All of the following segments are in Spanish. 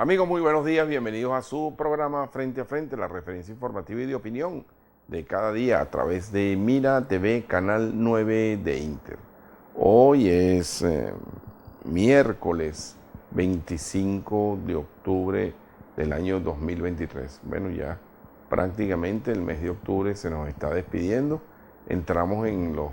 Amigos, muy buenos días, bienvenidos a su programa Frente a Frente, la referencia informativa y de opinión de cada día a través de Mira TV, Canal 9 de Inter. Hoy es miércoles 25 de octubre del año 2023. Bueno, ya prácticamente el mes de octubre se nos está despidiendo. Entramos en los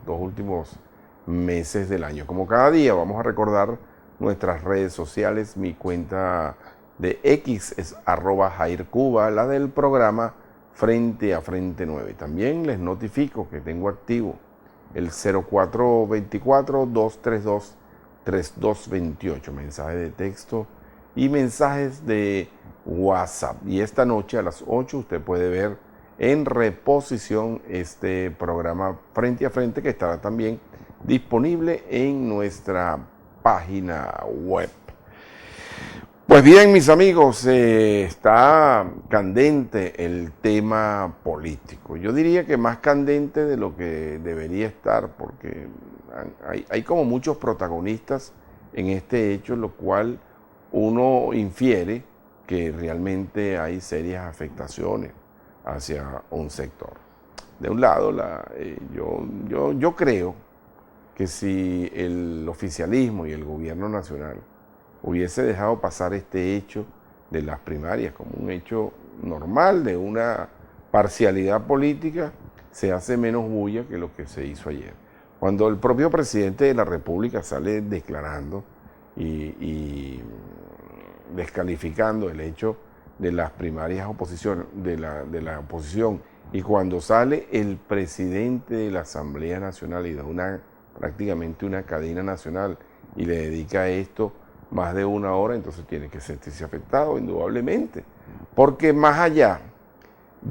dos últimos meses del año. Como cada día vamos a recordar nuestras redes sociales. Mi cuenta de X es @jaircuba, la del programa Frente a Frente 9. También les notifico que tengo activo el 0424-232-3228, mensajes de texto y mensajes de WhatsApp. Y esta noche a las 8 usted puede ver en reposición este programa Frente a Frente, que estará también disponible en nuestra página web. Pues bien, mis amigos, está candente el tema político. Yo diría que más candente de lo que debería estar, porque hay como muchos protagonistas en este hecho, lo cual uno infiere que realmente hay serias afectaciones hacia un sector. De un lado, yo creo que si el oficialismo y el gobierno nacional hubiese dejado pasar este hecho de las primarias como un hecho normal de una parcialidad política, se hace menos bulla que lo que se hizo ayer. Cuando el propio presidente de la República sale declarando y descalificando el hecho de las primarias de la oposición, y cuando sale el presidente de la Asamblea Nacional y da prácticamente una cadena nacional y le dedica a esto más de una hora, entonces tiene que sentirse afectado, indudablemente. Porque más allá,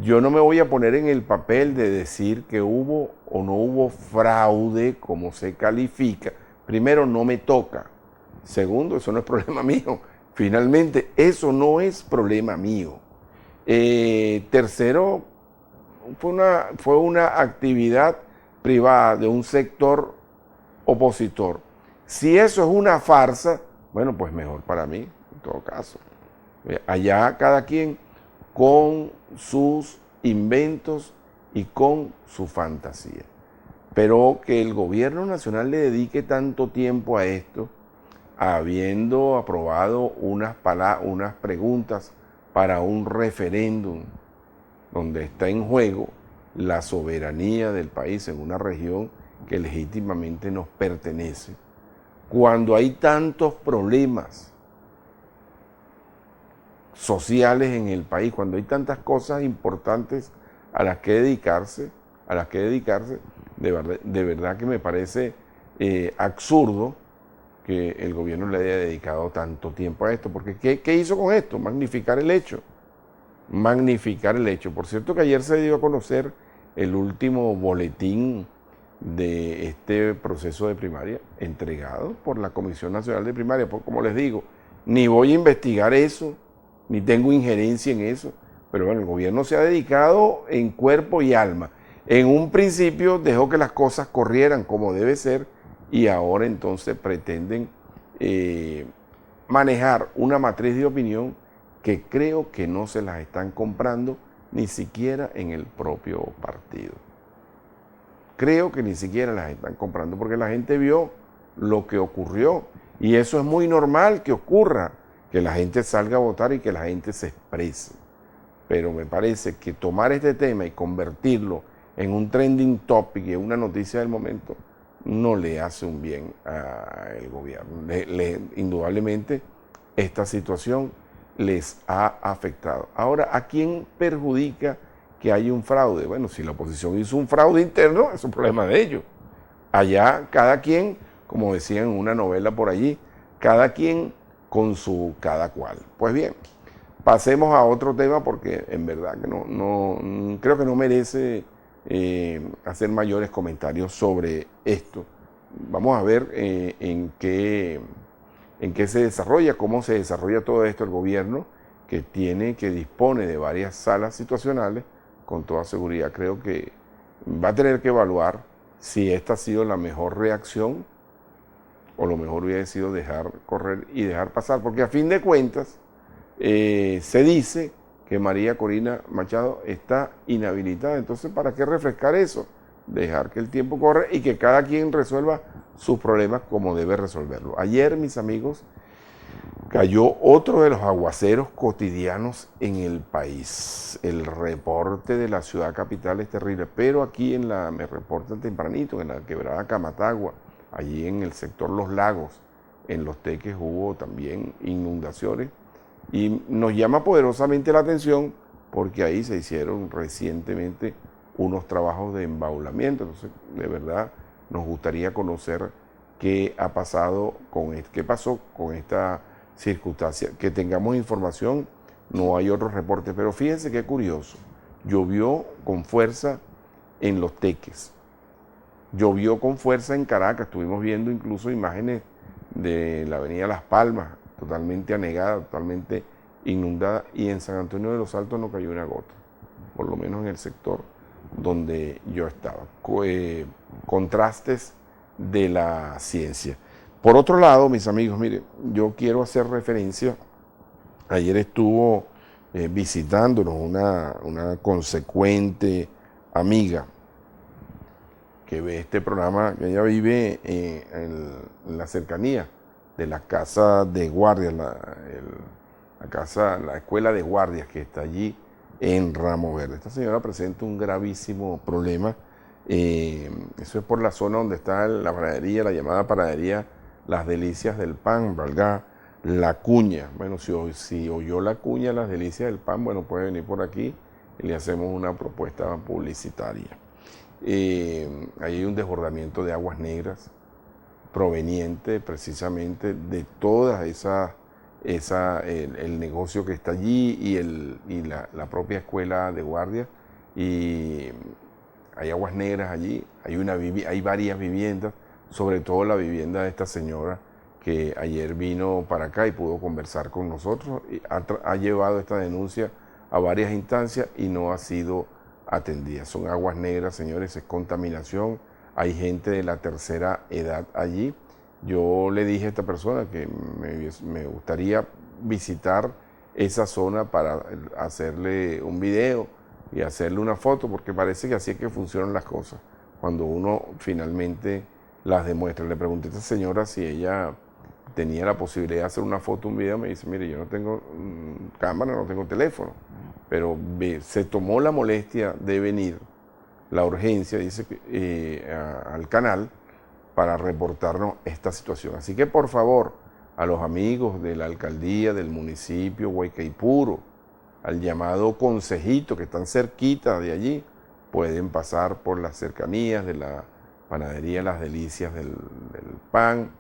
yo no me voy a poner en el papel de decir que hubo o no hubo fraude, como se califica. Primero, no me toca. Segundo, eso no es problema mío. Finalmente, eso no es problema mío. Tercero, fue una actividad privada de un sector opositor. Si eso es una farsa, bueno, pues mejor para mí, en todo caso. Allá cada quien con sus inventos y con su fantasía. Pero que el gobierno nacional le dedique tanto tiempo a esto, habiendo aprobado unas preguntas para un referéndum donde está en juego la soberanía del país en una región que legítimamente nos pertenece, cuando hay tantos problemas sociales en el país, cuando hay tantas cosas importantes a las que dedicarse, de verdad que me parece absurdo que el gobierno le haya dedicado tanto tiempo a esto, porque ¿qué hizo con esto? Magnificar el hecho. Por cierto que ayer se dio a conocer el último boletín de este proceso de primaria entregado por la Comisión Nacional de Primaria. Pues, como les digo, ni voy a investigar eso, ni tengo injerencia en eso, pero bueno, el gobierno se ha dedicado en cuerpo y alma. En un principio dejó que las cosas corrieran como debe ser y ahora entonces pretenden manejar una matriz de opinión que creo que no se las están comprando ni siquiera en el propio partido. Creo que ni siquiera las están comprando porque la gente vio lo que ocurrió y eso es muy normal que ocurra, que la gente salga a votar y que la gente se exprese. Pero me parece que tomar este tema y convertirlo en un trending topic y en una noticia del momento no le hace un bien al gobierno. Indudablemente esta situación les ha afectado. Ahora, ¿a quién perjudica que haya un fraude? Bueno, si la oposición hizo un fraude interno, es un problema de ellos. Allá cada quien, como decían en una novela por allí, cada quien con su cada cual. Pues bien, pasemos a otro tema porque en verdad que creo que no merece hacer mayores comentarios sobre esto. Vamos a ver en qué se desarrolla, cómo se desarrolla todo esto el gobierno, que dispone de varias salas situacionales. Con toda seguridad creo que va a tener que evaluar si esta ha sido la mejor reacción o lo mejor hubiera sido dejar correr y dejar pasar, porque a fin de cuentas se dice que María Corina Machado está inhabilitada. Entonces, ¿para qué refrescar eso? Dejar que el tiempo corra y que cada quien resuelva sus problemas como debe resolverlo. Ayer, mis amigos, cayó otro de los aguaceros cotidianos en el país. El reporte de la ciudad capital es terrible, pero aquí me reportan tempranito, en la quebrada Camatagua, allí en el sector Los Lagos, en Los Teques hubo también inundaciones y nos llama poderosamente la atención porque ahí se hicieron recientemente unos trabajos de embaulamiento. Entonces, de verdad, nos gustaría conocer qué ha pasado qué pasó con esta circunstancia. Que tengamos información, no hay otros reportes, pero fíjense qué curioso. Llovió con fuerza en Los Teques, llovió con fuerza en Caracas, estuvimos viendo incluso imágenes de la avenida Las Palmas, totalmente anegada, totalmente inundada, y en San Antonio de los Altos no cayó una gota, por lo menos en el sector donde yo estaba. Contrastes de la ciencia. Por otro lado, mis amigos, miren, yo quiero hacer referencia, ayer estuvo visitándonos una consecuente amiga que ve este programa, que ella vive en la cercanía de la casa de guardias, la escuela de guardias que está allí en Ramo Verde. Esta señora presenta un gravísimo problema. Eso es por la zona donde está la panadería, la llamada panadería Las Delicias del Pan, valga la cuña. Bueno, si oyó la cuña Las Delicias del Pan, bueno, puede venir por aquí y le hacemos una propuesta publicitaria. Ahí hay un desbordamiento de aguas negras proveniente precisamente de todas el negocio que está allí y la propia escuela de guardia, y hay aguas negras allí, hay varias viviendas, sobre todo la vivienda de esta señora que ayer vino para acá y pudo conversar con nosotros, y ha llevado esta denuncia a varias instancias y no ha sido atendida. Son aguas negras, señores, es contaminación, hay gente de la tercera edad allí. Yo le dije a esta persona que me gustaría visitar esa zona para hacerle un video y hacerle una foto, porque parece que así es que funcionan las cosas, cuando uno finalmente las demuestra. Le pregunté a esta señora si ella tenía la posibilidad de hacer una foto, un video. Me dice, mire, yo no tengo cámara, no tengo teléfono, pero se tomó la molestia de venir, la urgencia, dice, al canal para reportarnos esta situación. Así que, por favor, a los amigos de la alcaldía del municipio Guaycaipuro, al llamado Concejito, que están cerquita de allí, pueden pasar por las cercanías de la panadería Las Delicias del Pan,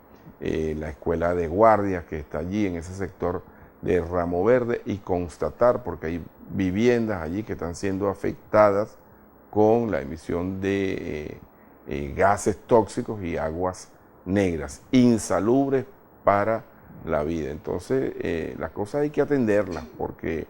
la escuela de guardias que está allí en ese sector de Ramo Verde, y constatar, porque hay viviendas allí que están siendo afectadas con la emisión de gases tóxicos y aguas negras, insalubres para la vida. Entonces, las cosas hay que atenderlas, porque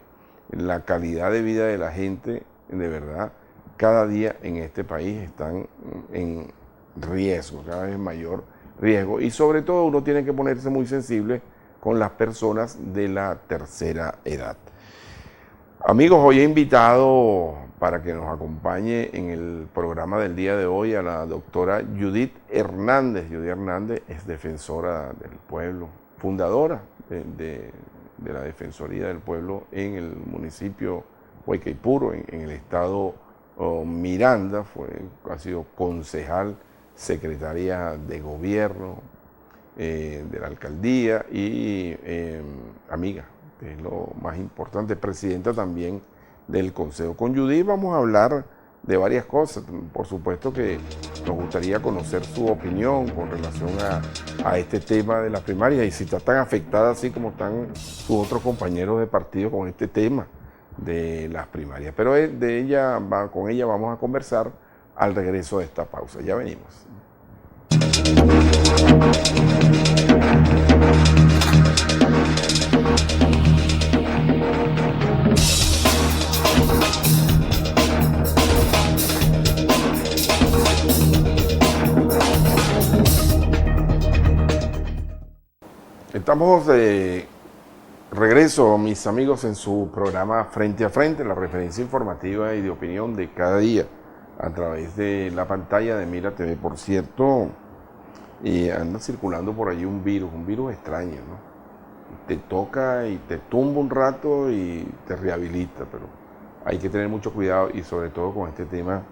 la calidad de vida de la gente, de verdad, cada día en este país están en riesgo, cada vez mayor riesgo, y sobre todo uno tiene que ponerse muy sensible con las personas de la tercera edad. Amigos, hoy he invitado para que nos acompañe en el programa del día de hoy a la doctora Judith Hernández. Judith Hernández es defensora del pueblo, fundadora de la Defensoría del Pueblo en el municipio Guaycaipuro, en el estado Miranda. Ha sido concejal, secretaria de gobierno de la alcaldía y amiga, que es lo más importante, presidenta también del consejo. Con Judith vamos a hablar de varias cosas. Por supuesto que nos gustaría conocer su opinión con relación a este tema de las primarias y si está tan afectada así como están sus otros compañeros de partido con este tema de las primarias. Pero con ella vamos a conversar al regreso de esta pausa. Ya venimos. Estamos Regreso, mis amigos, en su programa Frente a Frente, la referencia informativa y de opinión de cada día a través de la pantalla de Mira TV. Por cierto, anda circulando por allí un virus extraño, ¿no? Te toca y te tumba un rato y te rehabilita, pero hay que tener mucho cuidado y sobre todo con este tema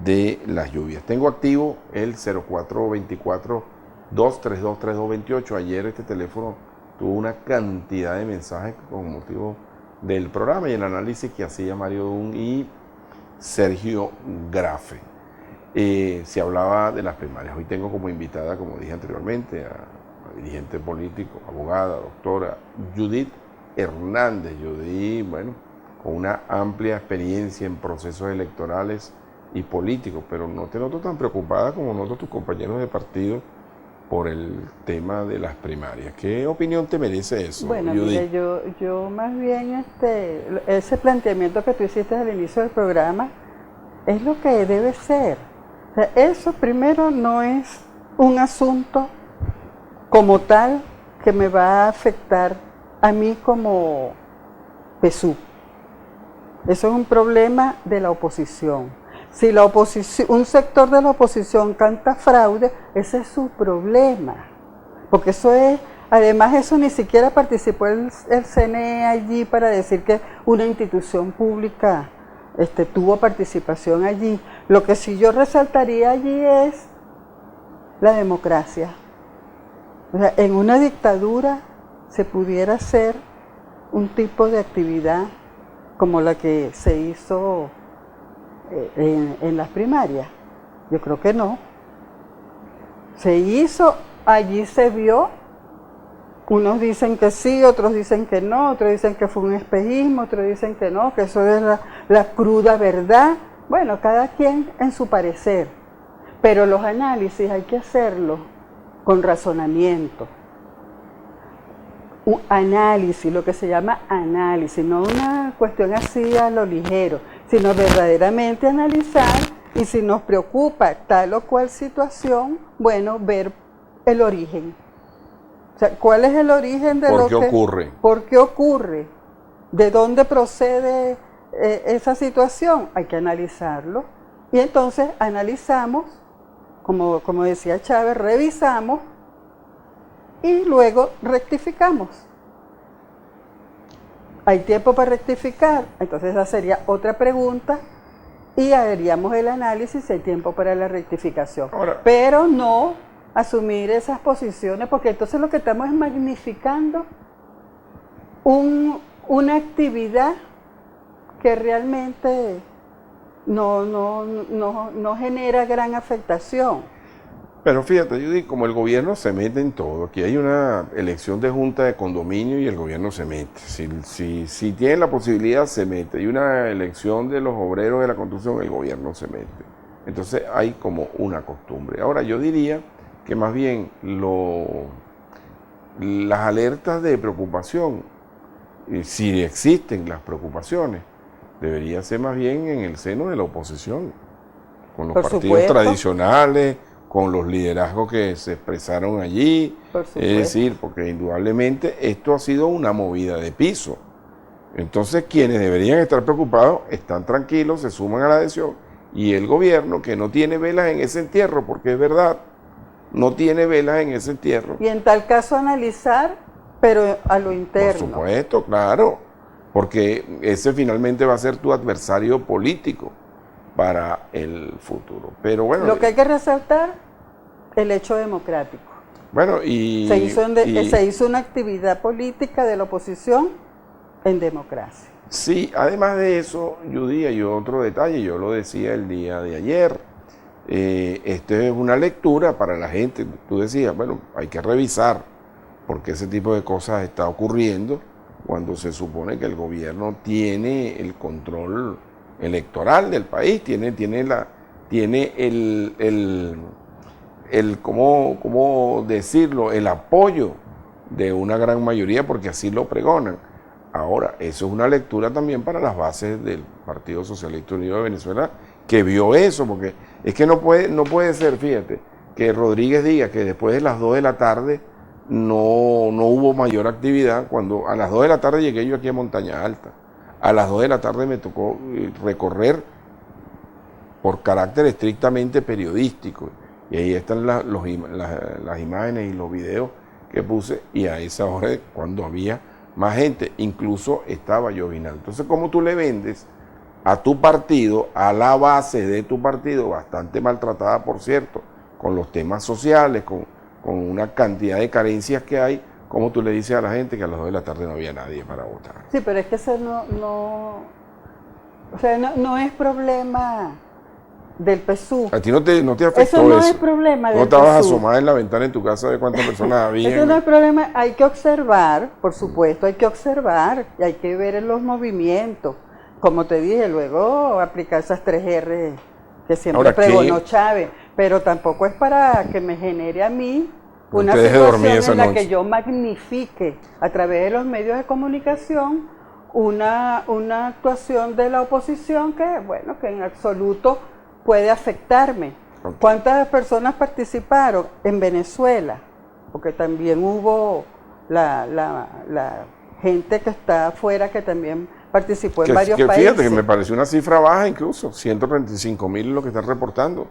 de las lluvias. Tengo activo el 0424-232-3228. Ayer este teléfono tuvo una cantidad de mensajes con motivo del programa y el análisis que hacía Mario Dun y Sergio Grafe. Se hablaba de las primarias. Hoy tengo como invitada, como dije anteriormente, a dirigente político, abogada, doctora Judith Hernández. Judith, bueno, con una amplia experiencia en procesos electorales y políticos, pero no te noto tan preocupada como noto tus compañeros de partido por el tema de las primarias. ¿Qué opinión te merece eso, Bueno, Judith? mire, yo más bien ese planteamiento que tú hiciste al inicio del programa es lo que debe ser. O sea, eso primero no es un asunto como tal que me va a afectar a mí como PSUV. Eso es un problema de la oposición. Si la oposición, un sector de la oposición canta fraude, ese es su problema. Porque eso es, además eso ni siquiera participó el CNE allí para decir que una institución pública tuvo participación allí. Lo que sí yo resaltaría allí es la democracia. O sea, en una dictadura se pudiera hacer un tipo de actividad como la que se hizo en las primarias. Yo creo que no. Se hizo, allí se vio, unos dicen que sí, otros dicen que no, otros dicen que fue un espejismo, otros dicen que no, que eso es la cruda verdad. Bueno, cada quien en su parecer, pero los análisis hay que hacerlos con razonamiento. Un análisis, lo que se llama análisis, no una cuestión así a lo ligero, sino verdaderamente analizar y si nos preocupa tal o cual situación, bueno, ver el origen. O sea, ¿cuál es el origen de lo que ocurre? ¿Por qué ocurre? ¿De dónde procede esa situación? Hay que analizarlo. Y entonces analizamos, como decía Chávez, revisamos y luego rectificamos. ¿Hay tiempo para rectificar? Entonces esa sería otra pregunta y haríamos el análisis si hay tiempo para la rectificación. Ahora, pero no asumir esas posiciones, porque entonces lo que estamos es magnificando una actividad que realmente no genera gran afectación. pero fíjate, Judith, como el gobierno se mete en todo, aquí hay una elección de junta de condominio y el gobierno se mete. Si tiene la posibilidad, se mete. Hay una elección de los obreros de la construcción, el gobierno se mete. Entonces hay como una costumbre. Ahora, yo diría que más bien las alertas de preocupación, si existen las preocupaciones, debería ser más bien en el seno de la oposición, con los partidos tradicionales, con los liderazgos que se expresaron allí, es decir, porque indudablemente esto ha sido una movida de piso. Entonces quienes deberían estar preocupados están tranquilos, se suman a la adhesión, y el gobierno que no tiene velas en ese entierro, porque es verdad, no tiene velas en ese entierro. Y en tal caso analizar, pero a lo interno. Por supuesto, claro, porque ese finalmente va a ser tu adversario político para el futuro. Pero bueno, lo que hay que resaltar, el hecho democrático. Bueno, se hizo una actividad política de la oposición en democracia. Sí, además de eso, Judith, hay otro detalle, yo lo decía el día de ayer, esto es una lectura para la gente, tú decías, bueno, hay que revisar por qué ese tipo de cosas está ocurriendo cuando se supone que el gobierno tiene el control electoral del país, tiene ¿cómo decirlo?, el apoyo de una gran mayoría, porque así lo pregonan. Ahora, eso es una lectura también para las bases del Partido Socialista Unido de Venezuela, que vio eso, porque es que no puede ser, fíjate, que Rodríguez diga que después de las 2 de la tarde no hubo mayor actividad. Cuando a las 2 de la tarde llegué yo aquí a Montaña Alta. A las 2 de la tarde me tocó recorrer por carácter estrictamente periodístico. Y ahí están las imágenes y los videos que puse, y a esa hora cuando había más gente, incluso estaba llovinando. Entonces, ¿cómo tú le vendes a tu partido, a la base de tu partido, bastante maltratada, por cierto, con los temas sociales, con una cantidad de carencias que hay? ¿Cómo tú le dices a la gente que a las 2 de la tarde no había nadie para votar? Sí, pero es que eso no es problema del PSUV. A ti no te afectó eso. Eso no es problema del PSUV. ¿No estabas PSUV. asomada en la ventana en tu casa de cuántas personas había? Eso no es problema, hay que observar, por supuesto, hay que observar y hay que ver en los movimientos. Como te dije, luego aplicar esas 3R que siempre pregonó Chávez, pero tampoco es para que me genere a mí una situación en la que yo magnifique a través de los medios de comunicación una actuación de la oposición que, bueno, que en absoluto puede afectarme. Okay. ¿Cuántas personas participaron en Venezuela? Porque también hubo la gente que está afuera que también participó en varios países. Fíjate que me pareció una cifra baja incluso, 135.000 lo que están reportando.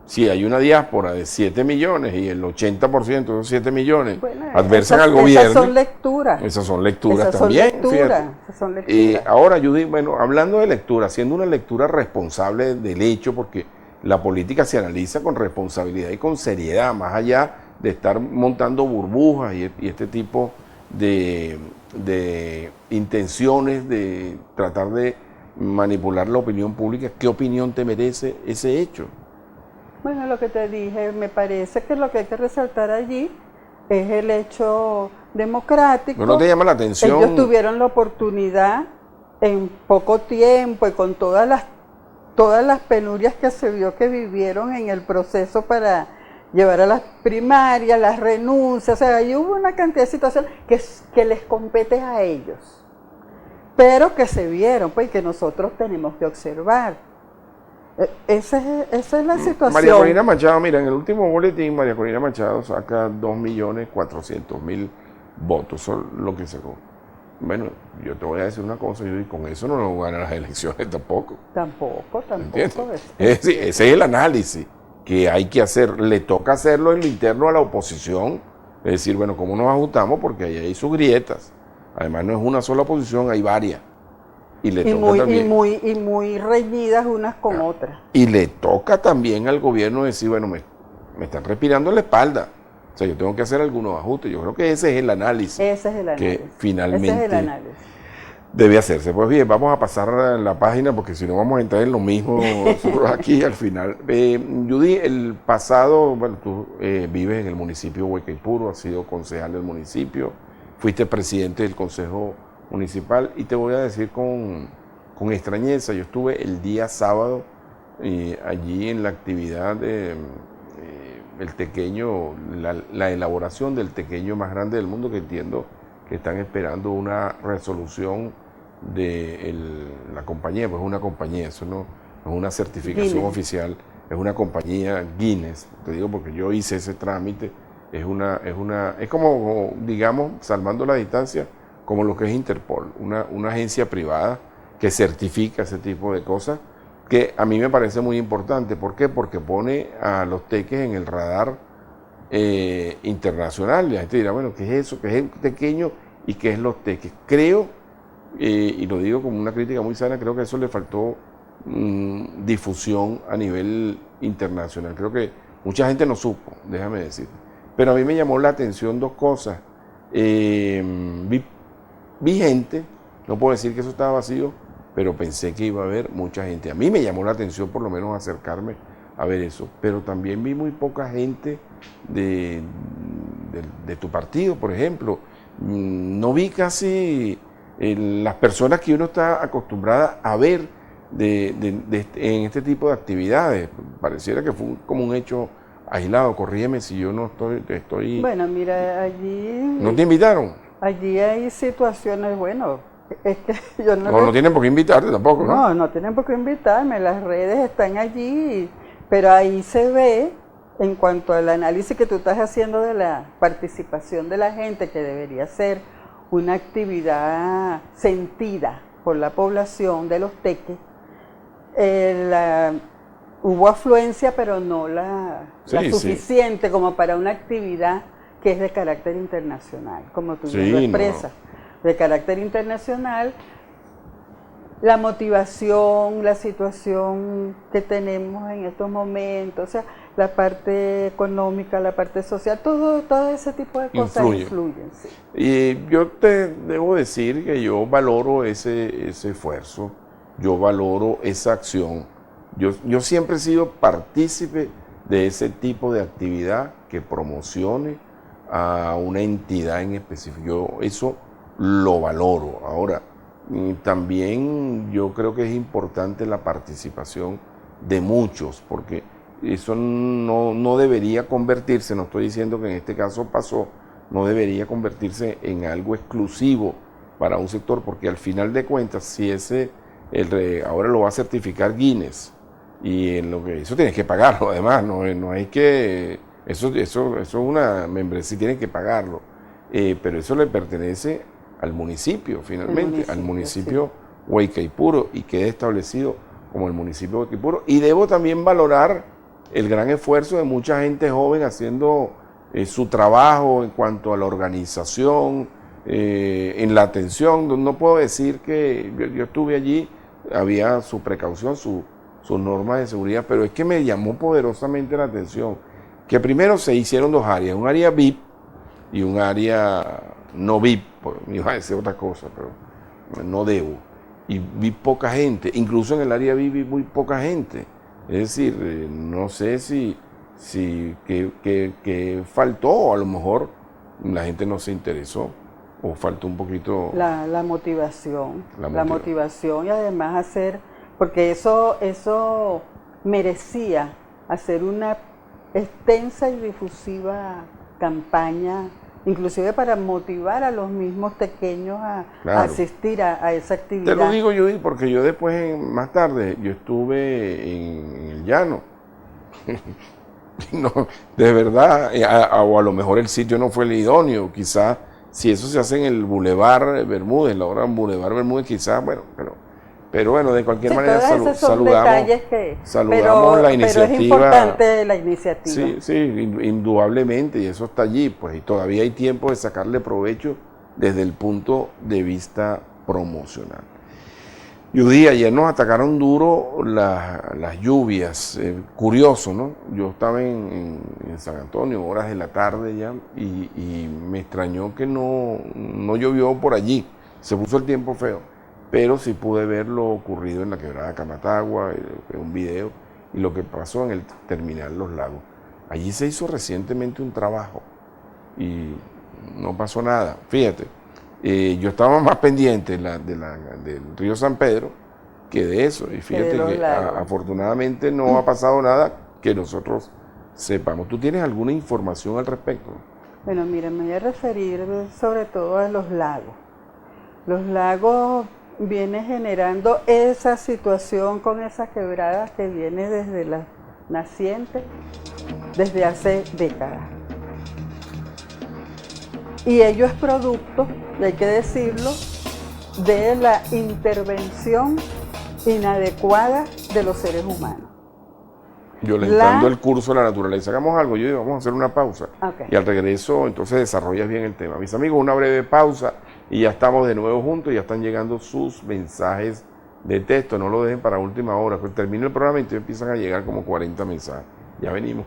Si hay una diáspora de 7 millones y el 80% de esos 7 millones adversan al gobierno. Esas son lecturas. Esas son lecturas también. Esas son lecturas. Ahora, Judy, bueno, hablando de lectura, haciendo una lectura responsable del hecho, porque la política se analiza con responsabilidad y con seriedad, más allá de estar montando burbujas y este tipo de intenciones de tratar de manipular la opinión pública. ¿Qué opinión te merece ese hecho? Bueno, lo que te dije, me parece que lo que hay que resaltar allí es el hecho democrático. ¿No te llama la atención? Ellos tuvieron la oportunidad en poco tiempo y con todas las penurias que se vio que vivieron en el proceso para llevar a las primarias, las renuncias, o sea, ahí hubo una cantidad de situaciones que les compete a ellos, pero que se vieron, pues, y que nosotros tenemos que observar. Esa es la situación. María Corina Machado, mira, en el último boletín, María Corina Machado saca 2.400.000 votos, eso es lo que sacó. Bueno, yo te voy a decir una cosa, y con eso no nos ganan las elecciones tampoco. Tampoco. Es decir, ese es el análisis que hay que hacer. Le toca hacerlo en lo interno a la oposición, es decir, bueno, ¿cómo nos ajustamos? Porque ahí hay sus grietas. Además, no es una sola oposición, hay varias. Y muy reñidas unas con otras. Y le toca también al gobierno decir, bueno, me están respirando en la espalda. O sea, yo tengo que hacer algunos ajustes. Yo creo que ese es el análisis. Que finalmente debe hacerse. Pues bien, vamos a pasar a la página porque si no vamos a entrar en lo mismo aquí al final. Judy, el pasado, bueno, tú vives en el municipio de Huaycaipuro, has sido concejal del municipio, fuiste presidente del consejo municipal, y te voy a decir con extrañeza, yo estuve el día sábado allí en la actividad de el tequeño, la elaboración del tequeño más grande del mundo, que entiendo que están esperando una resolución de la compañía, pues es una compañía, eso no es una certificación Guinness oficial, es una compañía Guinness, te digo porque yo hice ese trámite, es como, digamos, salvando la distancia, como lo que es Interpol, una agencia privada que certifica ese tipo de cosas, que a mí me parece muy importante. ¿Por qué? Porque pone a los teques en el radar internacional. La gente dirá, bueno, ¿qué es eso? ¿Qué es el tequeño? ¿Y qué es los teques? Creo, y lo digo como una crítica muy sana, creo que eso le faltó difusión a nivel internacional. Creo que mucha gente no supo, déjame decir. Pero a mí me llamó la atención dos cosas. Vi gente, no puedo decir que eso estaba vacío, pero pensé que iba a haber mucha gente. A mí me llamó la atención por lo menos acercarme a ver eso, pero también vi muy poca gente de tu partido, por ejemplo. No vi casi las personas que uno está acostumbrada a ver en este tipo de actividades. Pareciera que fue como un hecho aislado. Corrígeme si yo no estoy... Bueno, mira, allí... ¿No te invitaron? Allí hay situaciones, bueno, es que yo no tienen por qué invitarte tampoco, ¿no? No tienen por qué invitarme, las redes están allí, pero ahí se ve en cuanto al análisis que tú estás haciendo de la participación de la gente, que debería ser una actividad sentida por la población de Los Teques, hubo afluencia, pero no la suficiente como para una actividad que es de carácter internacional, como tú bien lo expresas, de carácter internacional. La motivación, la situación que tenemos en estos momentos, o sea, la parte económica, la parte social, todo ese tipo de cosas influyen. Sí. Y yo te debo decir que yo valoro ese esfuerzo, yo valoro esa acción. Yo siempre he sido partícipe de ese tipo de actividad que promocione a una entidad en específico. Yo eso lo valoro. Ahora, también yo creo que es importante la participación de muchos, porque eso no debería convertirse, no estoy diciendo que en este caso pasó, no debería convertirse en algo exclusivo para un sector, porque al final de cuentas, si ahora lo va a certificar Guinness, y en lo que eso tienes que pagarlo, además, no hay que, eso es una membresía, tienes que pagarlo, pero eso le pertenece al municipio, finalmente, al municipio Huaycaipuro, y quede establecido como el municipio de Huaycaipuro. Y debo también valorar el gran esfuerzo de mucha gente joven haciendo su trabajo en cuanto a la organización, en la atención. No puedo decir que yo estuve allí, había su precaución, sus normas de seguridad, pero es que me llamó poderosamente la atención que primero se hicieron dos áreas, un área VIP y un área no VIP, me iba a decir otra cosa, pero no debo. Y vi poca gente, incluso en el área VIP vi muy poca gente. Es decir, no sé si que faltó, a lo mejor la gente no se interesó, o faltó un poquito... La motivación. La motivación y además porque eso merecía hacer una extensa y difusiva campaña, inclusive para motivar a los mismos tequeños a asistir a esa actividad. Te lo digo, Judith, porque yo después, más tarde, yo estuve en el llano. No, de verdad, o a lo mejor el sitio no fue el idóneo, quizás si eso se hace en el Boulevard Bermúdez, la hora en Boulevard Bermúdez, quizás, bueno, pero bueno, de cualquier manera saludamos la iniciativa. Pero es importante la iniciativa. Sí, indudablemente, y eso está allí, pues, y todavía hay tiempo de sacarle provecho desde el punto de vista promocional. Judy, ayer nos atacaron duro las lluvias, curioso, ¿no? Yo estaba en San Antonio, horas de la tarde ya, y me extrañó que no llovió por allí, se puso el tiempo feo. Pero sí pude ver lo ocurrido en la quebrada Camatagua, un video, y lo que pasó en el terminal Los Lagos. Allí se hizo recientemente un trabajo y no pasó nada. Fíjate, yo estaba más pendiente del río San Pedro que de eso. Y fíjate que afortunadamente no ha pasado nada que nosotros sepamos. ¿Tú tienes alguna información al respecto? Bueno, mira, me voy a referir sobre todo a los lagos. Los lagos viene generando esa situación con esas quebradas que viene desde la naciente, desde hace décadas. Y ello es producto, y hay que decirlo, de la intervención inadecuada de los seres humanos. Violentando el curso de la naturaleza. Hagamos algo, vamos a hacer una pausa. Okay. Y al regreso, entonces desarrollas bien el tema. Mis amigos, una breve pausa y ya estamos de nuevo juntos, ya están llegando sus mensajes de texto, no lo dejen para última hora, pues termina el programa y entonces empiezan a llegar como 40 mensajes. Ya venimos.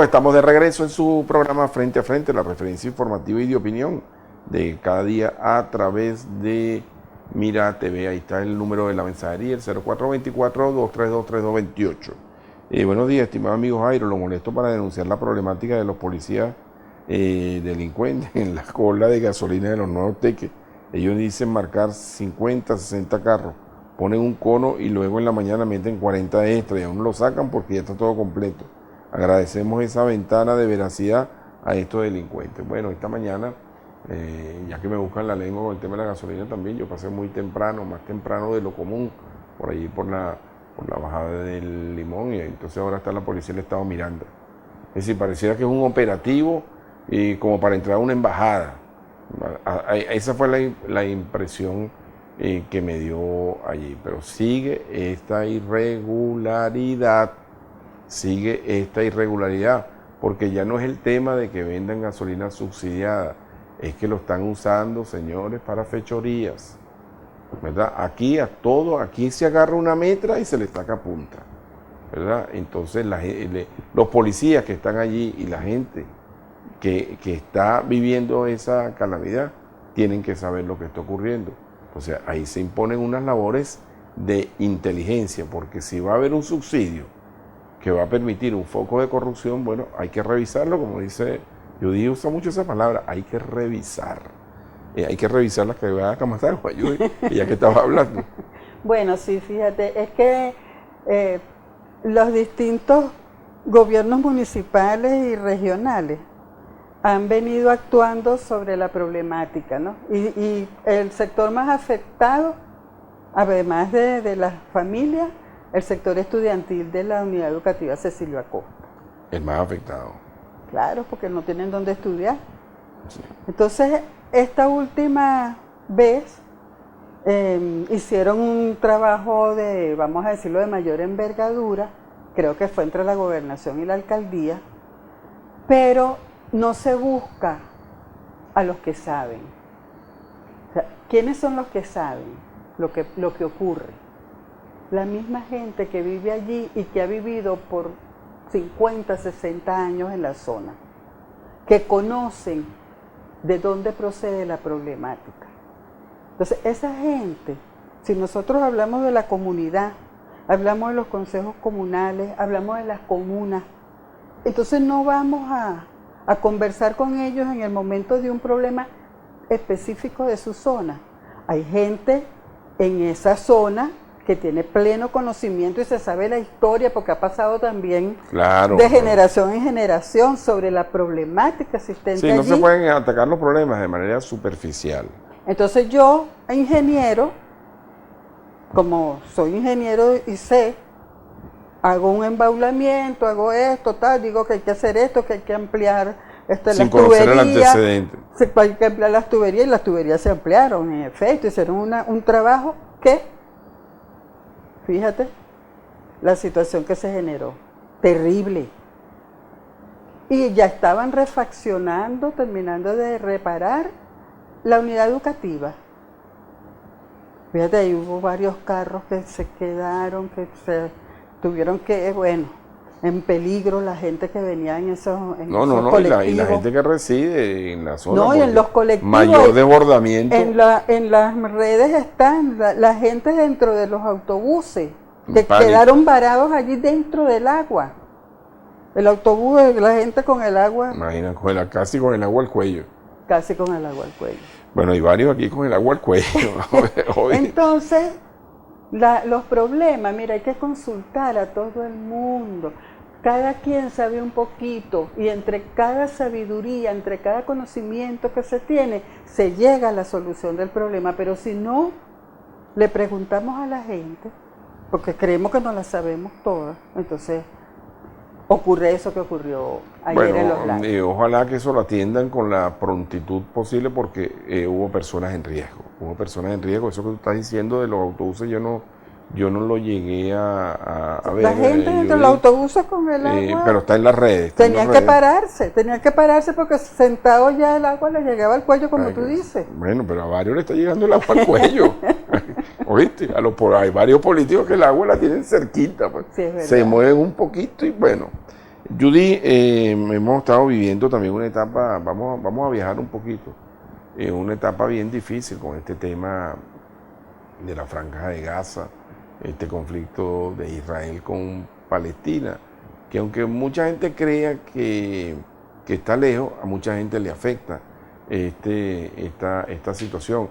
Estamos de regreso en su programa Frente a Frente, la referencia informativa y de opinión de cada día a través de Mira TV. Ahí está el número de la mensajería, el 0424-232-3228. Buenos días, estimado amigo Jairo. Lo molesto para denunciar la problemática de los policías delincuentes en la cola de gasolina de los Nuevos Teques. Ellos dicen marcar 50, 60 carros ponen un cono y luego en la mañana meten 40 extra y aún lo sacan porque ya está todo completo. Agradecemos esa ventana de veracidad a estos delincuentes. Bueno, esta mañana, ya que me buscan la lengua con el tema de la gasolina también, yo pasé muy temprano, más temprano de lo común, por allí por la bajada del Limón, y entonces ahora está la policía del Estado Miranda. Es decir, pareciera que es un operativo y como para entrar a una embajada. Esa fue la impresión que me dio allí. Pero sigue esta irregularidad, porque ya no es el tema de que vendan gasolina subsidiada, es que lo están usando, señores, para fechorías, ¿verdad? Aquí se agarra una metra y se le saca punta, ¿verdad? Entonces los policías que están allí y la gente que está viviendo esa calamidad tienen que saber lo que está ocurriendo. O sea, ahí se imponen unas labores de inteligencia, porque si va a haber un subsidio que va a permitir un foco de corrupción, bueno, hay que revisarlo, como dice, Judy usa mucho esa palabra, hay que revisar. Hay que revisar las que va a camasar, Judy, ya que estaba hablando. Bueno, sí, fíjate, es que los distintos gobiernos municipales y regionales han venido actuando sobre la problemática, ¿no? Y el sector más afectado, además de las familias, el sector estudiantil de la Unidad Educativa Cecilio Acosta. El más afectado. Claro, porque no tienen dónde estudiar. Sí. Entonces, esta última vez hicieron un trabajo de, vamos a decirlo, de mayor envergadura, creo que fue entre la gobernación y la alcaldía, pero no se busca a los que saben. O sea, ¿quiénes son los que saben lo que ocurre? La misma gente que vive allí y que ha vivido por 50, 60 años en la zona, que conocen de dónde procede la problemática. Entonces, esa gente, si nosotros hablamos de la comunidad, hablamos de los consejos comunales, hablamos de las comunas, entonces no vamos a conversar con ellos en el momento de un problema específico de su zona. Hay gente en esa zona que tiene pleno conocimiento y se sabe la historia porque ha pasado también de generación en generación sobre la problemática existente allí. Sí, no se pueden atacar los problemas de manera superficial. Entonces yo, ingeniero, como soy ingeniero y sé, hago un embaulamiento, hago esto, tal, digo que hay que hacer esto, que hay que ampliar las tuberías. Sin conocer el antecedente. Hay que ampliar las tuberías y las tuberías se ampliaron, en efecto, hicieron un trabajo que, fíjate, la situación que se generó, terrible. Y ya estaban refaccionando, terminando de reparar la unidad educativa. Fíjate, ahí hubo varios carros que se quedaron, que se tuvieron que, bueno, en peligro la gente que venía en esos colectivos. Y la gente que reside en la zona. No, y en los colectivos. Mayor desbordamiento. En las redes están la gente dentro de los autobuses, que quedaron varados allí dentro del agua. El autobús, la gente con el agua. Imagina, casi con el agua al cuello. Casi con el agua al cuello. Bueno, hay varios aquí con el agua al cuello. Entonces, los problemas, mira, hay que consultar a todo el mundo. Cada quien sabe un poquito y entre cada sabiduría, entre cada conocimiento que se tiene, se llega a la solución del problema. Pero si no, le preguntamos a la gente, porque creemos que no la sabemos todas, entonces ocurre eso que ocurrió ayer en Los Lagos. Ojalá que eso lo atiendan con la prontitud posible porque hubo personas en riesgo. Eso que tú estás diciendo de los autobuses, yo no lo llegué a ver. La gente entre los autobuses con el agua. Pero está en las redes. Tenían que pararse porque sentado ya el agua les llegaba al cuello, como tú dices. Bueno, pero a varios le está llegando el agua al cuello. ¿Oíste? Hay varios políticos que el agua la tienen cerquita. Pues. Sí, es verdad. Se mueven un poquito y bueno. Judy, hemos estado viviendo también una etapa, vamos a viajar un poquito, una etapa bien difícil con este tema de la Franja de Gaza, este conflicto de Israel con Palestina, que aunque mucha gente crea que está lejos, a mucha gente le afecta esta situación.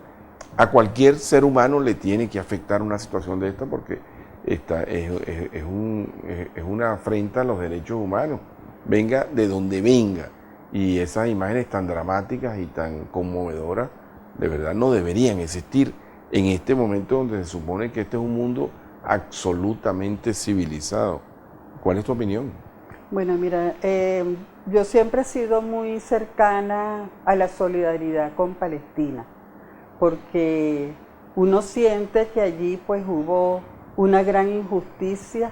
a cualquier ser humano le tiene que afectar una situación de esta porque esta es una afrenta a los derechos humanos, venga de donde venga. Y esas imágenes tan dramáticas y tan conmovedoras, de verdad no deberían existir en este momento donde se supone que este es un mundo absolutamente civilizado. ¿Cuál es tu opinión? Bueno, mira, yo siempre he sido muy cercana a la solidaridad con Palestina, porque uno siente que allí pues hubo una gran injusticia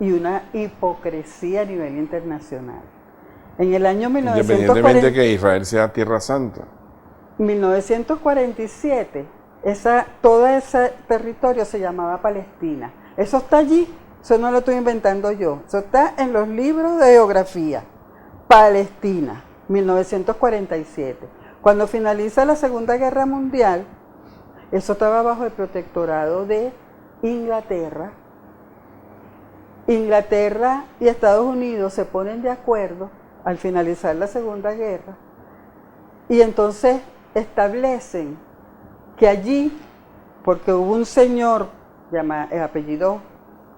y una hipocresía a nivel internacional. En el año Independientemente que Israel sea tierra santa. 1947, todo ese territorio se llamaba Palestina. Eso está allí, eso no lo estoy inventando yo, eso está en los libros de geografía. Palestina, 1947. Cuando finaliza la Segunda Guerra Mundial, eso estaba bajo el protectorado de Inglaterra. Inglaterra y Estados Unidos se ponen de acuerdo al finalizar la Segunda Guerra y entonces establecen que allí, porque hubo un señor, apellido,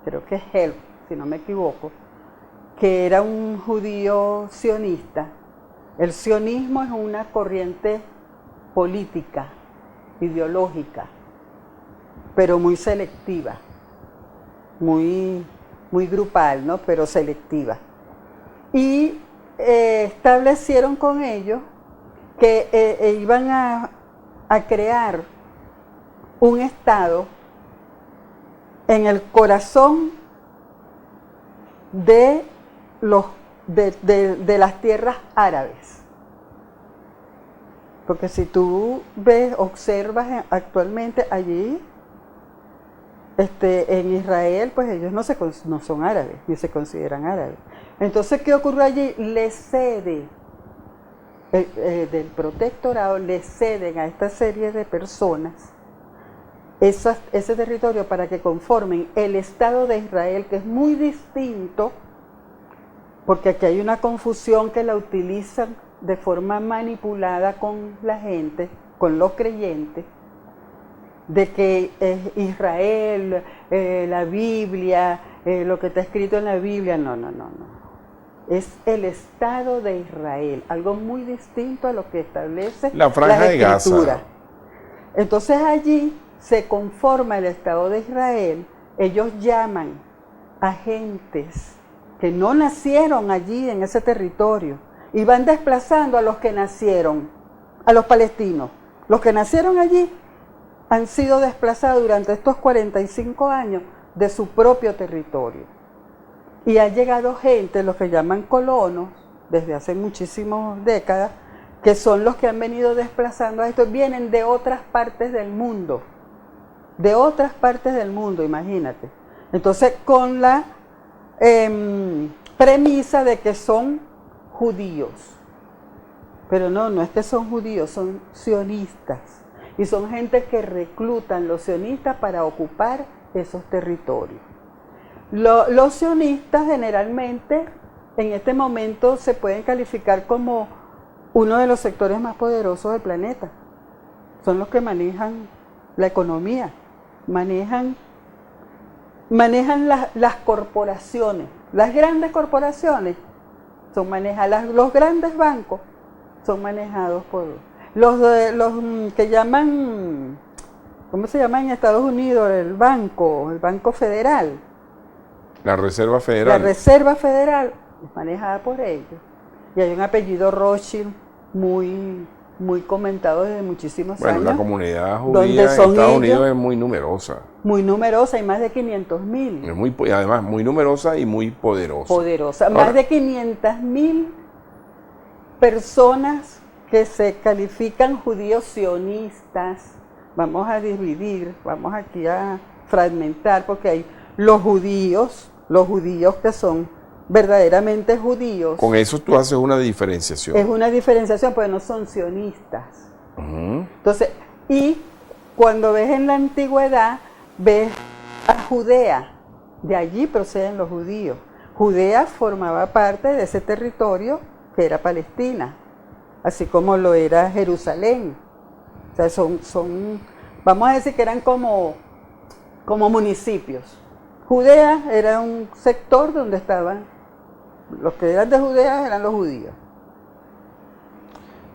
creo que es Help, si no me equivoco, que era un judío sionista. El sionismo es una corriente política, ideológica, pero muy selectiva, muy grupal, ¿no? Pero selectiva. Y establecieron con ellos que iban a crear un estado en el corazón de las tierras árabes. Porque si tú observas actualmente allí, en Israel, pues ellos no son árabes, ni se consideran árabes. Entonces, ¿qué ocurre allí? Le cede, del protectorado, le ceden a esta serie de personas ese territorio para que conformen el Estado de Israel, que es muy distinto, porque aquí hay una confusión que la utilizan de forma manipulada con la gente, con los creyentes, de que Israel, la Biblia, lo que está escrito en la Biblia, no. Es el Estado de Israel, algo muy distinto a lo que establece la Franja de Gaza. Entonces allí se conforma el Estado de Israel, ellos llaman a gentes que no nacieron allí en ese territorio y van desplazando a los que nacieron, a los palestinos. Los que nacieron allí han sido desplazados durante estos 45 años de su propio territorio. Y ha llegado gente, los que llaman colonos, desde hace muchísimas décadas, que son los que han venido desplazando a estos, vienen de otras partes del mundo. De otras partes del mundo, imagínate. Entonces, con la premisa de que son judíos. Pero no es que son judíos, son sionistas. Y son gente que reclutan los sionistas para ocupar esos territorios. Los sionistas generalmente en este momento se pueden calificar como uno de los sectores más poderosos del planeta. Son los que manejan la economía, manejan las corporaciones. Las grandes corporaciones son manejadas, los grandes bancos son manejados por los que llaman, ¿cómo se llama en Estados Unidos? El Banco Federal. La Reserva Federal. La Reserva Federal es manejada por ellos. Y hay un apellido Rothschild muy comentado desde muchísimos años. Bueno, la comunidad judía en Estados Unidos es muy numerosa. Muy numerosa, hay más de 500.000. Además, muy numerosa y muy poderosa. Ahora, más de 500.000 personas que se califican judíos sionistas. Vamos a dividir, vamos aquí a fragmentar, porque hay los judíos que son verdaderamente judíos. Con eso tú haces una diferenciación. Es una diferenciación, porque no son sionistas. Uh-huh. Entonces, y cuando ves en la antigüedad, ves a Judea, de allí proceden los judíos. Judea formaba parte de ese territorio que era Palestina, así como lo era Jerusalén. O sea, son vamos a decir que eran como municipios. Judea era un sector donde estaban, los que eran de Judea eran los judíos.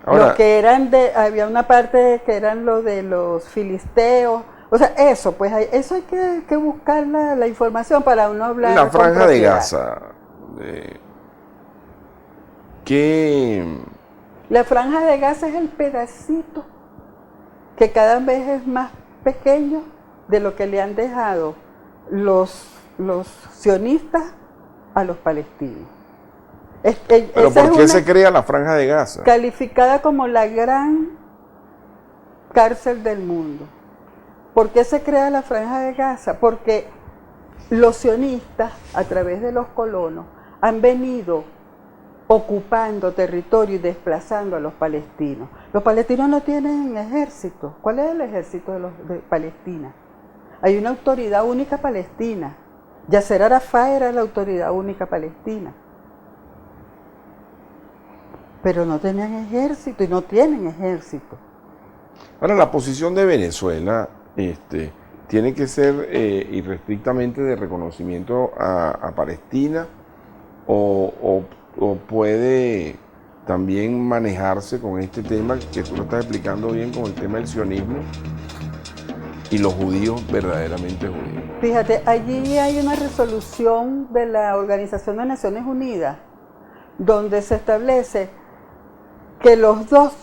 Ahora, Los que eran había una parte que eran los de los filisteos. O sea, eso, pues eso hay que buscar la información para uno hablar. la con Franja de propiedad. Gaza, ¿qué? La Franja de Gaza es el pedacito que cada vez es más pequeño de lo que le han dejado los sionistas a los palestinos. ¿Pero por qué se crea la Franja de Gaza? Calificada como la gran cárcel del mundo. ¿Por qué se crea la Franja de Gaza? Porque los sionistas, a través de los colonos, han venido ocupando territorio y desplazando a los palestinos. Los palestinos no tienen ejército. ¿Cuál es el ejército de Palestina? Hay una autoridad única palestina. Yasser Arafat era la autoridad única palestina. Pero no tenían ejército y no tienen ejército. Ahora, la posición de Venezuela tiene que ser irrestrictamente de reconocimiento a Palestina o puede también manejarse con este tema que tú lo estás explicando bien, con el tema del sionismo y los judíos verdaderamente judíos. Fíjate, allí hay una resolución de la Organización de Naciones Unidas donde se establece que los dos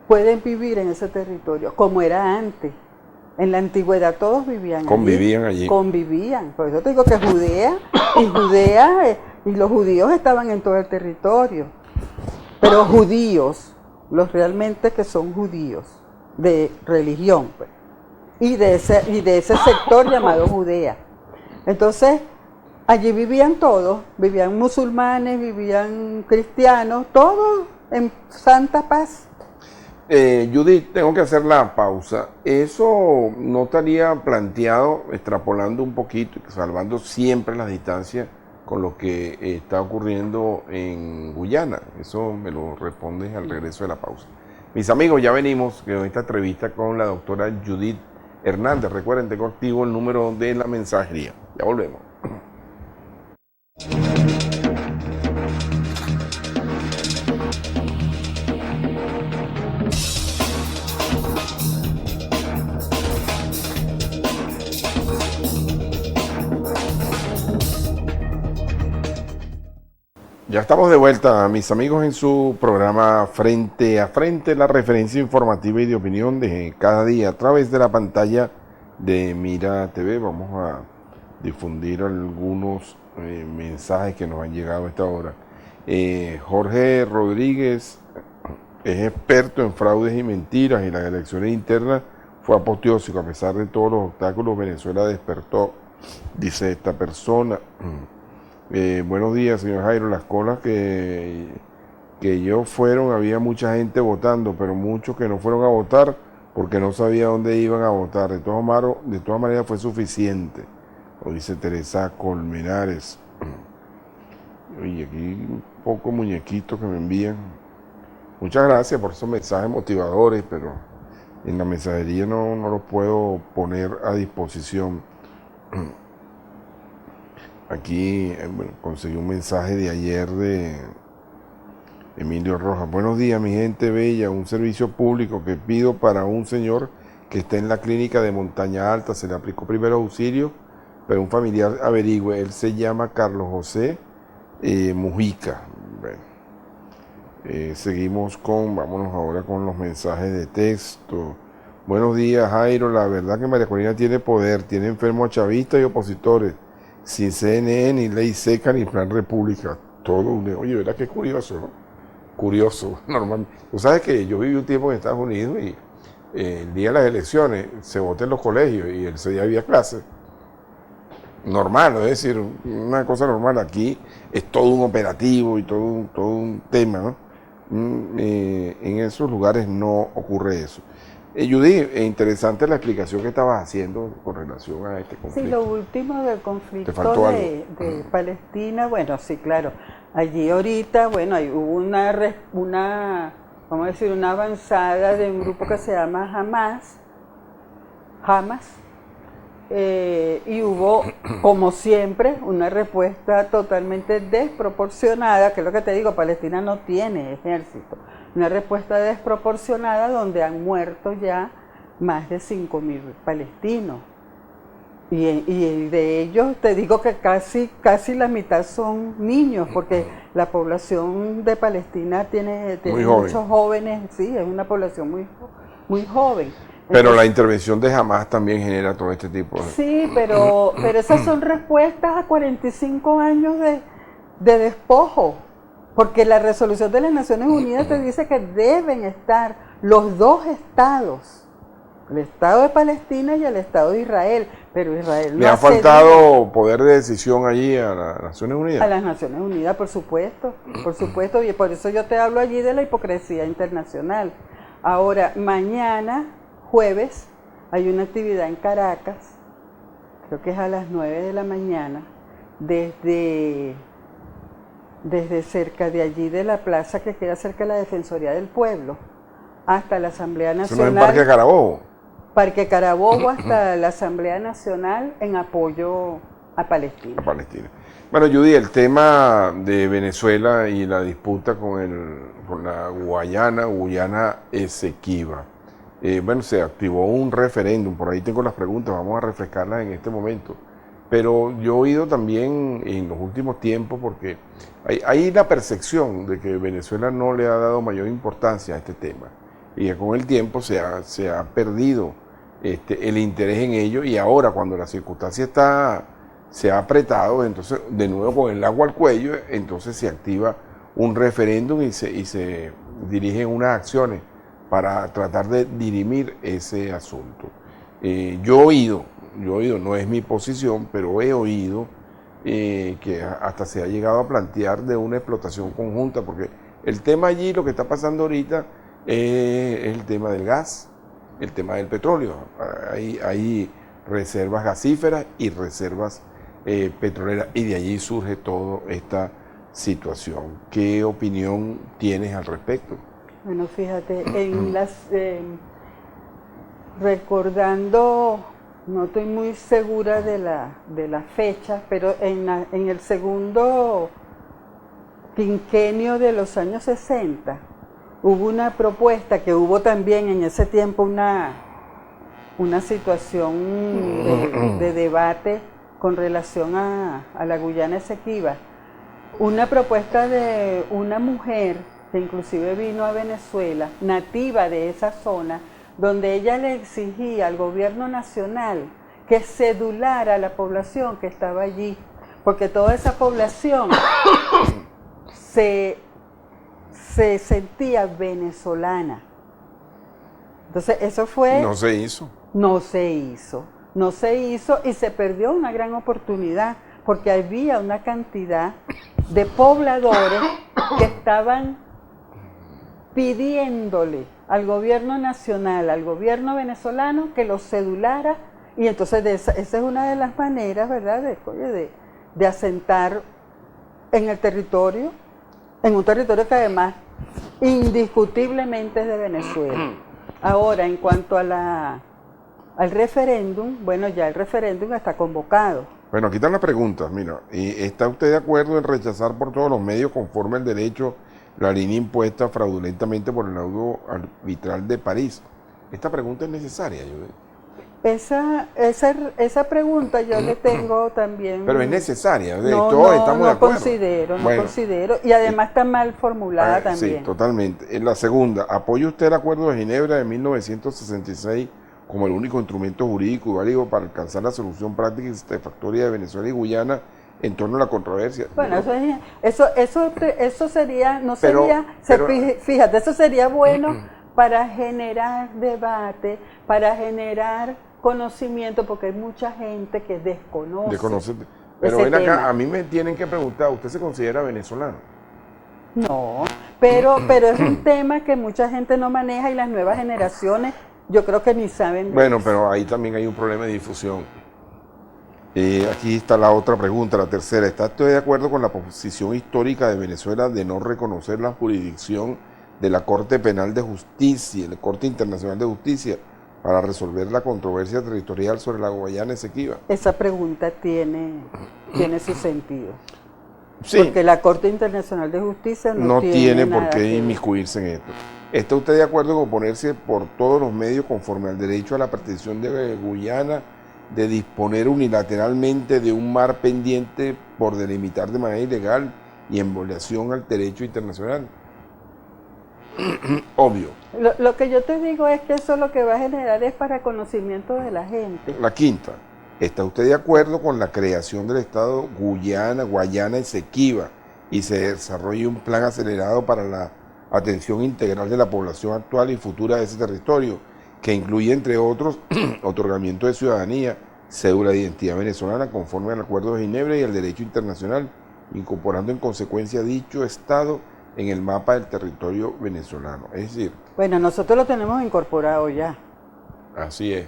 pueden vivir en ese territorio, como era antes. En la antigüedad todos vivían allí. Convivían. Por eso te digo que Judea y los judíos estaban en todo el territorio. Pero judíos, los realmente que son judíos, de religión, pues, y de ese sector llamado Judea. Entonces, allí vivían todos, vivían musulmanes, vivían cristianos, todos en santa paz. Judith, tengo que hacer la pausa. ¿Eso no estaría planteado, extrapolando un poquito, salvando siempre las distancias con lo que está ocurriendo en Guyana? Eso me lo respondes al regreso de la pausa. Mis amigos, ya venimos con esta entrevista con la doctora Judith Hernández. Recuerden, tengo activo el número de la mensajería. Ya volvemos. Ya estamos de vuelta, mis amigos, en su programa Frente a Frente, la referencia informativa y de opinión de cada día a través de la pantalla de Mira TV. Vamos a difundir algunos mensajes que nos han llegado a esta hora. Jorge Rodríguez es experto en fraudes y mentiras y las elecciones internas fue apoteósico. A pesar de todos los obstáculos, Venezuela despertó, dice esta persona. Buenos días, señor Jairo. Las colas que yo fueron, había mucha gente votando, pero muchos que no fueron a votar porque no sabía dónde iban a votar. De todas maneras fue suficiente, lo dice Teresa Colmenares. Oye, aquí un poco muñequitos que me envían. Muchas gracias por esos mensajes motivadores, pero en la mensajería no los puedo poner a disposición. Aquí conseguí un mensaje de ayer de Emilio Rojas. Buenos días, mi gente bella. Un servicio público que pido para un señor que está en la clínica de Montaña Alta. Se le aplicó primero auxilio, pero un familiar averigüe. Él se llama Carlos José Mujica. Bueno, vámonos ahora con los mensajes de texto. Buenos días, Jairo. La verdad que María Corina tiene poder, tiene enfermos chavistas y opositores. Sin CNN, ni ley seca, ni plan república. Oye, ¿verdad que curioso, no? Curioso, normal. Tú sabes que yo viví un tiempo en Estados Unidos y el día de las elecciones se vota en los colegios y ese día había clases. Normal, es decir, una cosa normal. Aquí es todo un operativo y todo un tema, ¿no? En esos lugares no ocurre eso. Judith, interesante la explicación que estabas haciendo con relación a este conflicto. Sí, lo último del conflicto de Palestina, bueno, sí, claro. Allí ahorita, bueno, hubo una, vamos a decir, una avanzada de un grupo que se llama Hamas, jamás. Y hubo, como siempre, una respuesta totalmente desproporcionada, que es lo que te digo, Palestina no tiene ejército. Una respuesta desproporcionada donde han muerto ya más de 5.000 palestinos. Y de ellos te digo que casi la mitad son niños, porque la población de Palestina tiene muchos jóvenes, sí, es una población muy joven. Pero Entonces, la intervención de Hamas también genera todo este tipo de... Sí, pero esas son respuestas a 45 años de despojo, porque la resolución de las Naciones Unidas te dice que deben estar los dos estados, el Estado de Palestina y el Estado de Israel, pero Israel no ¿Le ha faltado poder de decisión allí a las Naciones Unidas? A las Naciones Unidas, por supuesto, y por eso yo te hablo allí de la hipocresía internacional. Ahora, mañana, jueves, hay una actividad en Caracas, creo que es a las 9 de la mañana, desde cerca de allí de la plaza que queda cerca de la Defensoría del Pueblo, hasta la Asamblea Nacional. ¿Eso no es en Parque Carabobo? Parque Carabobo hasta la Asamblea Nacional en apoyo a Palestina. Bueno, Judy, el tema de Venezuela y la disputa con la Guyana Esequiba. Bueno, se activó un referéndum, por ahí tengo las preguntas, vamos a refrescarlas en este momento. Pero yo he oído también en los últimos tiempos, porque hay la percepción de que Venezuela no le ha dado mayor importancia a este tema. Y que con el tiempo se ha perdido el interés en ello, y ahora cuando la circunstancia se ha apretado, entonces de nuevo con el agua al cuello, entonces se activa un referéndum y se dirigen unas acciones para tratar de dirimir ese asunto. Yo he oído, no es mi posición, pero he oído que hasta se ha llegado a plantear de una explotación conjunta, porque el tema allí, lo que está pasando ahorita, es el tema del gas, el tema del petróleo. Hay reservas gasíferas y reservas petroleras, y de allí surge toda esta situación. ¿Qué opinión tienes al respecto? Bueno, fíjate, recordando, no estoy muy segura de la fecha, pero en el segundo quinquenio de los años 60, hubo una propuesta que hubo también en ese tiempo una situación de debate con relación a la Guyana Esequiba. Una propuesta de una mujer que inclusive vino a Venezuela, nativa de esa zona, donde ella le exigía al gobierno nacional que cedulara a la población que estaba allí, porque toda esa población se sentía venezolana. Entonces eso fue... No se hizo. No se hizo y se perdió una gran oportunidad, porque había una cantidad de pobladores que estaban pidiéndole al gobierno nacional, al gobierno venezolano, que los cedulara, y entonces esa es una de las maneras, ¿verdad?, de asentar en el territorio, en un territorio que además indiscutiblemente es de Venezuela. Ahora, en cuanto al referéndum, bueno, ya el referéndum está convocado. Bueno, aquí están las preguntas. Mira, ¿está usted de acuerdo en rechazar por todos los medios conforme al derecho la línea impuesta fraudulentamente por el laudo arbitral de París? Esta pregunta es necesaria, Judy. Esa pregunta yo le tengo también... Pero es necesaria, todos estamos de acuerdo. No considero, y además está mal formulada también. Sí, totalmente. En la segunda, ¿apoya usted el Acuerdo de Ginebra de 1966 como el único instrumento jurídico y válido para alcanzar la solución práctica y satisfactoria de Venezuela y Guyana en torno a la controversia? Bueno, eso sería, fíjate, eso sería bueno para generar debate, para generar conocimiento, porque hay mucha gente que desconoce. Pero ven acá, a mí me tienen que preguntar, ¿usted se considera venezolano? No, pero es un tema que mucha gente no maneja, y las nuevas generaciones yo creo que ni saben de Bueno, eso. pero ahí también hay un problema de difusión. Aquí está la otra pregunta, la tercera. ¿Está usted de acuerdo con la posición histórica de Venezuela de no reconocer la jurisdicción de la Corte Penal de Justicia, la Corte Internacional de Justicia, para resolver la controversia territorial sobre la Guayana Esequiba? Esa pregunta tiene su sentido. Sí, Porque la Corte Internacional de Justicia no tiene por nada qué que- inmiscuirse en esto. ¿Está usted de acuerdo con oponerse por todos los medios conforme al derecho a la pretensión de Guyana de disponer unilateralmente de un mar pendiente por delimitar de manera ilegal y en violación al derecho internacional? Obvio. Lo que yo te digo es que eso lo que va a generar es para conocimiento de la gente. La quinta, ¿está usted de acuerdo con la creación del Estado Guayana Esequiba y se desarrolle un plan acelerado para la atención integral de la población actual y futura de ese territorio, que incluye, entre otros, otorgamiento de ciudadanía, cédula de identidad venezolana conforme al Acuerdo de Ginebra y el derecho internacional, incorporando en consecuencia dicho Estado en el mapa del territorio venezolano? Es decir, Bueno, nosotros lo tenemos incorporado ya. así es.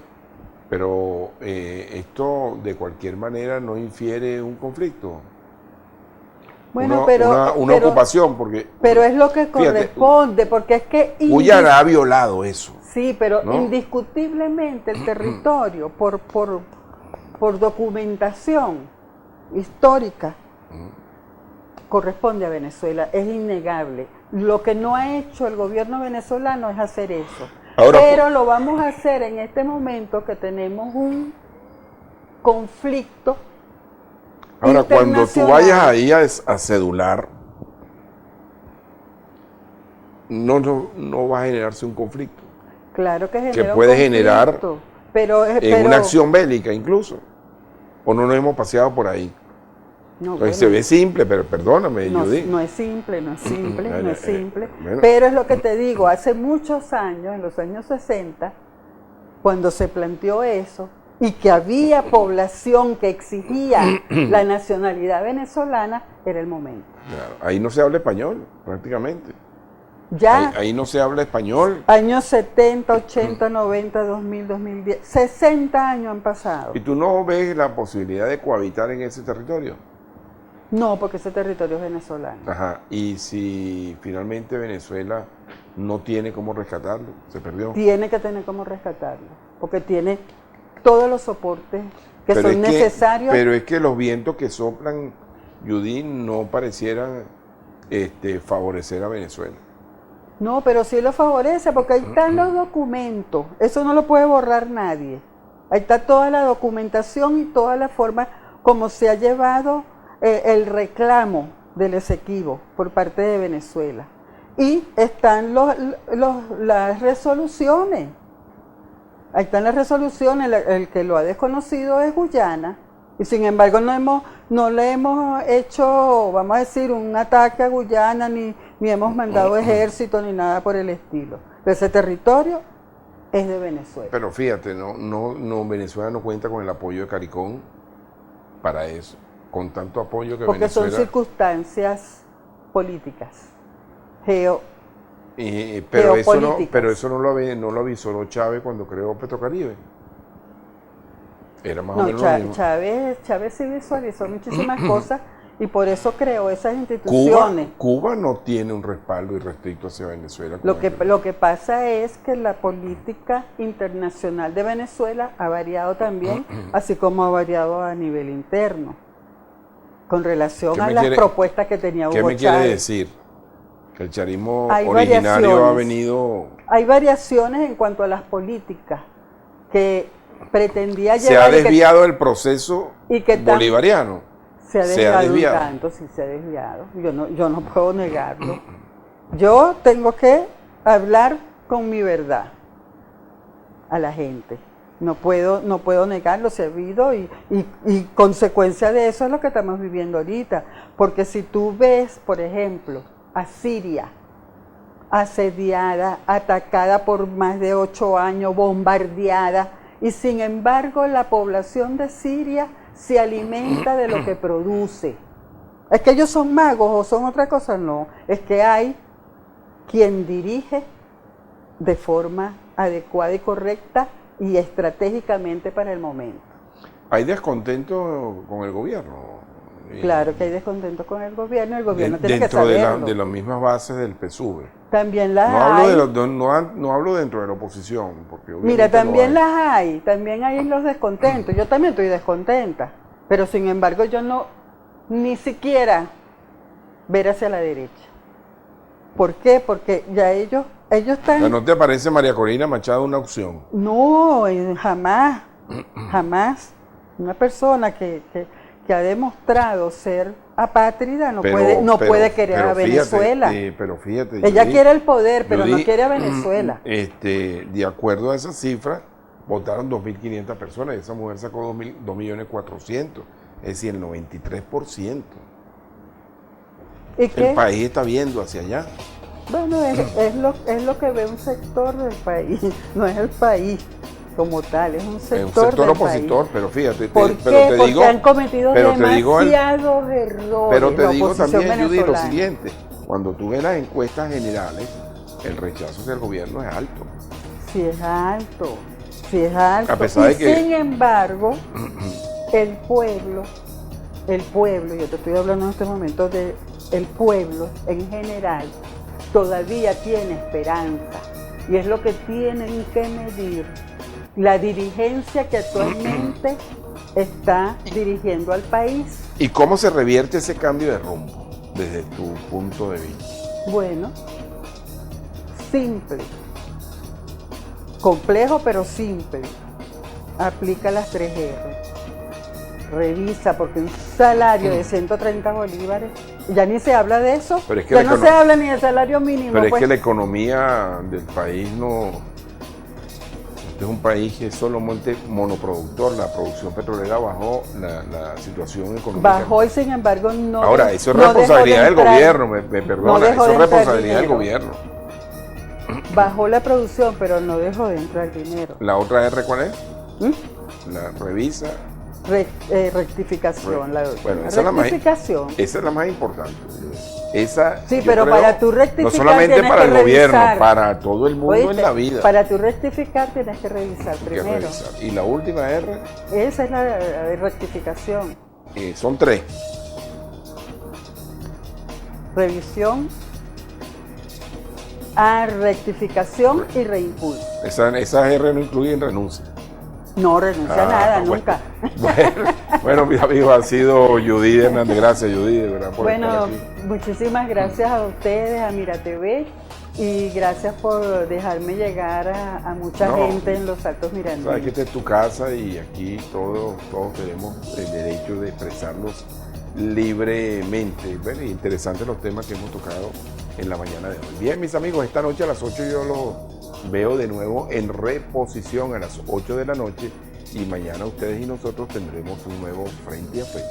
Pero esto de cualquier manera no infiere un conflicto. Bueno, Una ocupación, porque pero es lo que fíjate, corresponde, porque es que Guyana ha violado eso. sí, pero ¿no? indiscutiblemente el territorio, por documentación histórica, corresponde a Venezuela, es innegable. Lo que no ha hecho el gobierno venezolano es hacer eso. Ahora, pero lo vamos a hacer en este momento que tenemos un conflicto. Ahora, cuando tú internacional. vayas ahí a cedular, no va a generarse un conflicto. Claro que genera un puede generar conflicto, pero En una acción bélica incluso. O no nos hemos paseado por ahí. no, Entonces, se ve simple, pero perdóname, no, Judy. no es simple, no es simple, no es simple. Bueno. Pero es lo que te digo, hace muchos años, en los años 60, cuando se planteó eso, y que había población que exigía la nacionalidad venezolana, era el momento. Claro, ahí no se habla español, prácticamente. Ya Ahí no se habla español. años 70, 80, 90, 2000, 2010, 60 años han pasado. ¿Y tú no ves la posibilidad de cohabitar en ese territorio? No, porque ese territorio es venezolano. Ajá. Y si finalmente Venezuela no tiene cómo rescatarlo, se perdió. Tiene que tener cómo rescatarlo, porque tiene todos los soportes que son necesarios. Pero es que los vientos que soplan, Judy, no parecieran favorecer a Venezuela. No, pero sí lo favorece, porque ahí están los documentos. Eso no lo puede borrar nadie. Ahí está toda la documentación y toda la forma como se ha llevado el reclamo del Esequibo por parte de Venezuela. Y están las resoluciones. Ahí están las resoluciones. El que lo ha desconocido es Guyana. Y sin embargo no le hemos hecho, vamos a decir, un ataque a Guyana, ni hemos mandado ejército, ni nada por el estilo. Pero ese territorio es de Venezuela. Pero fíjate, Venezuela no cuenta con el apoyo de CARICOM para eso. Con tanto apoyo que Porque Venezuela... son circunstancias políticas, pero geopolíticas. eso no lo avisó Chávez cuando creó Petrocaribe. Era más o No, menos lo mismo. Chávez sí visualizó muchísimas cosas y por eso creó esas instituciones. Cuba no tiene un respaldo irrestricto hacia Venezuela. Lo que pasa es que la política internacional de Venezuela ha variado también, así como ha variado a nivel interno, con relación a las propuestas que tenía Hugo ¿Qué me Chávez. quiere decir? Que el charismo Hay originario ha variaciones. venido... Hay variaciones en cuanto a las políticas que pretendía Se llevar ha desviado el proceso y que bolivariano. se ha desviado un tanto, sí se ha desviado. Yo no puedo negarlo. Yo tengo que hablar con mi verdad a la gente. No puedo negarlo, se ha habido y consecuencia de eso es lo que estamos viviendo ahorita. Porque si tú ves, por ejemplo, a Siria asediada, atacada por más de 8 años, bombardeada, y sin embargo la población de Siria se alimenta de lo que produce. ¿Es que ellos son magos o son otra cosa? No, es que hay quien dirige de forma adecuada y correcta y estratégicamente para el momento. ¿Hay descontento con el gobierno, Claro que hay descontento con el gobierno tiene que dentro saberlo. de las mismas bases del PSUV. También las No hablo, hay. no hablo dentro de la oposición, porque Mira, obviamente también lo hay. las hay, también hay los descontentos. Yo también estoy descontenta, pero sin embargo yo no, ni siquiera ver hacia la derecha. ¿Por qué? Porque ya ellos O están... sea, ¿no te parece María Corina Machado una opción? No, jamás, jamás. Una persona que ha demostrado ser apátrida no puede querer a Venezuela. Pero fíjate, Ella Judy, quiere el poder, pero no Judy, quiere a Venezuela. De acuerdo a esas cifras, votaron 2.500 personas y esa mujer sacó 2.400.000, es decir, el 93%. ¿Y qué? El país está viendo hacia allá. Bueno, es lo que ve un sector del país, no es el país como tal, es un sector, Es un sector del opositor, país. pero fíjate, ¿Por qué? pero te Porque digo, han cometido pero te digo demasiados errores. pero te la digo oposición también, Judy, lo venezolana. siguiente, cuando tú ves las encuestas generales, el rechazo hacia el gobierno es alto. Sí es alto, sí es alto. A pesar de que- sin embargo, el pueblo, yo te estoy hablando en este momento de el pueblo en general, todavía tiene esperanza. Y es lo que tienen que medir la dirigencia que actualmente está dirigiendo al país. ¿Y cómo se revierte ese cambio de rumbo desde tu punto de vista? Bueno, simple, complejo pero simple. Aplica las 3R. Revisa, porque un salario de 130 bolívares, ya ni se habla de eso, Pero es que ya no se habla ni del salario mínimo. Pero es pues. que la economía del país no... Este es un país que es solamente monoproductor, la producción petrolera bajó, la situación económica. Bajó y sin embargo no... Ahora, eso es no responsabilidad del dejó de entrar- gobierno, me no perdona, dejó eso de es entrar responsabilidad del dinero. gobierno. Bajó la producción, pero no dejó de entrar dinero. ¿La otra R cuál es? ¿Mm? La revisa. Rectificación. Bueno, esa rectificación. Es la más importante. Esa, Sí, yo pero creo, para tú rectificar no solamente tienes para que el gobierno, revisar. para todo el mundo Oíste, en la vida. Para tú rectificar tienes que revisar Hay que primero. revisar. Y la última R, Esa es la de rectificación. son 3. Revisión, rectificación y reimpulso. Esas R no incluyen renuncia. No renuncia a nada, nunca. Bueno, mi amigo, ha sido Judy Hernández. Gracias, Judy, de verdad, por estar Bueno, aquí. muchísimas gracias a ustedes, a Mira TV, y gracias por dejarme llegar a mucha gente en los Altos Sabes que Miranderos. esta es tu casa y aquí todos tenemos el derecho de expresarnos libremente. Bueno, y interesantes los temas que hemos tocado en la mañana de hoy. Bien, mis amigos, esta noche a las 8 yo los veo de nuevo en reposición a las 8 de la noche y mañana ustedes y nosotros tendremos un nuevo Frente a Frente.